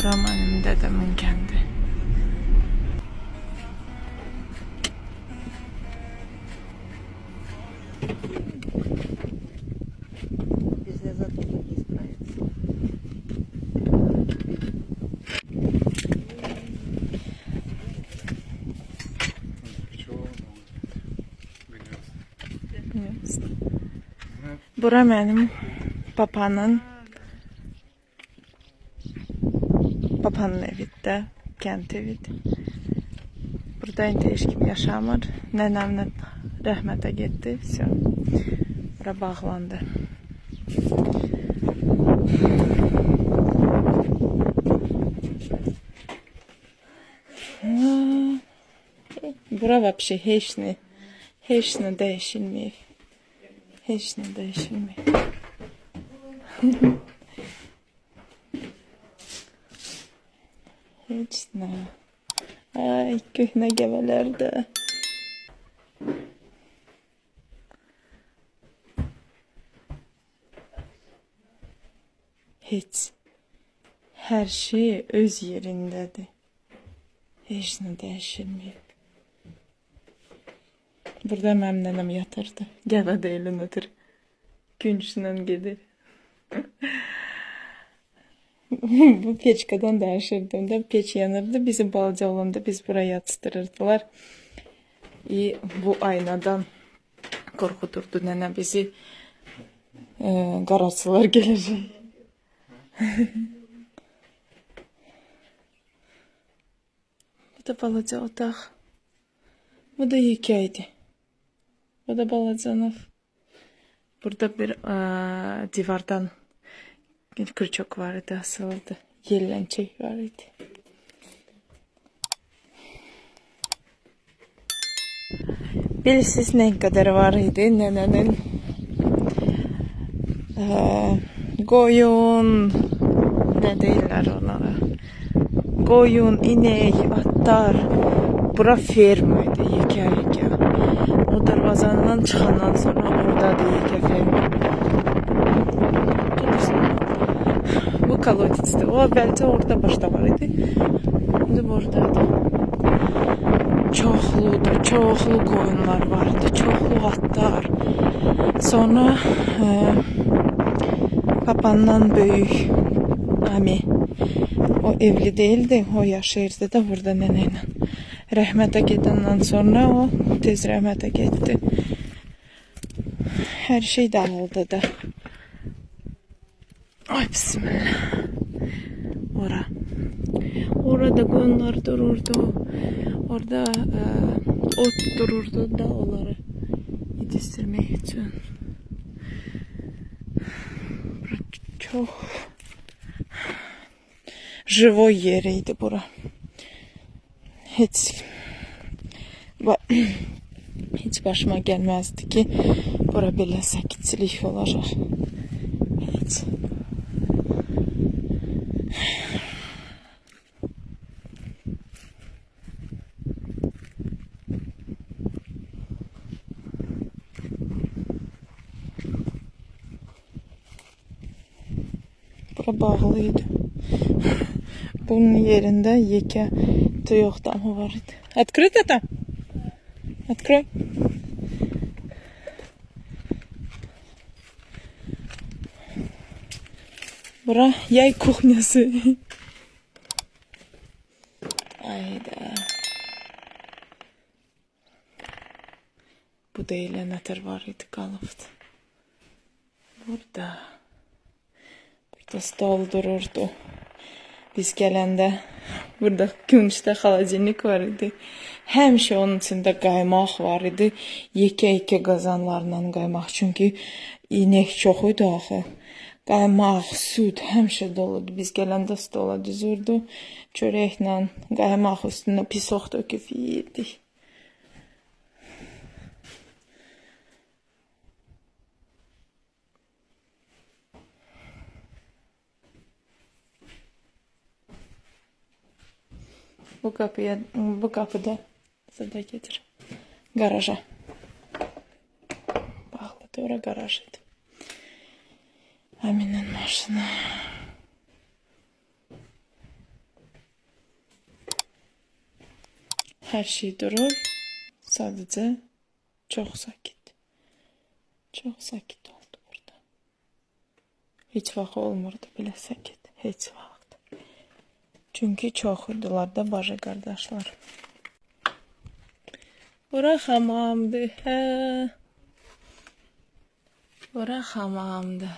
Bura benim dedemin kendi. Biz de zaten biz burayız. Bura benim papanın evidir, kent evidir. Burada indi heç kim yaşamır. Nənəmlə rəhmətə getdi. Все. Bura bağlandı. Bura вообще heç nə dəyişilməyib. Heç nə dəyişilməyib. Heç nə. Ay, köhnə gəbələrdə. Heç. Hər şey öz yerindədir. Heç nə dəyişilməyib. Burada mənim nənəm yatırdı. Gəbə deyilin ötür. Günçlə gedir. Bu peçkadan danışırdım da peç yanırdı. Bizim balaca olanda biz buraya yatıştırırdılar. Bu aynadan korkuturdu nene bizi. Qarasılar gelecek. Bu da balaca otaq. Bu da yekəydi. Bu da balacanov. Burada bir divardan kırçok var idi, asıldı. Yellençek var idi. Bilirsiniz ne kadar var idi nenenin koyun, ne deyirlər onlara? Koyun, inek, atlar. Bura ferma idi, yekə. O darvazandan çıxandan sonra orada da yekə ferma. Bu kolodetsdi. O əvvəlcə orada başda var idi. İndi buradaydı. Çoxlu koyunlar vardı. Çoxlu atlar. Sonra papandan böyük ami. O evli değildi. O yaşayırdı da burada nənəylə. Rəhmətə gedəndən sonra o tez rəhmətə getdi. Hər şey dağıldı da. Ay bismillah. Orada koyunlar dururdu. Orada ot dururdu da onları yetiştirmek için. Çok живой yeriydi bura. Hiç başıma gelmezdi ki bura belə sakitçilik olacaq. Hiç. Bura bağlıydı. Bunun yerinde yekə tuyuq damı var idi. Открыто там? Открой. Bura yay kuxnyası. Ayda. Bu da elə nətər var idi, qalıbdı. Burada stol dururdu. Biz gələndə burada küncdə xalacinlik var idi. Həmişə onun içində qaymaq var idi. Yekə qazanlarla qaymaq. Çünki inek çox idi axı. Qaymaq, süd həmişə doludu. Biz gələndə stola düzürdü. Çörəklə qaymaq üstünə pisoq töküb yeyirdik. Bu kapıda sada getir. Garaja. Bağlıdı, ora garaj idi. Əminin maşını. Hər şey durur. Sadəcə çox sakit. Çox sakit oldu burada. Heç vaxt olmurdu belə sakit. Heç vaxt. Çünki çox idilar da bacı qardaşlar. Bura hamamdır, hə. Bura hamamdır.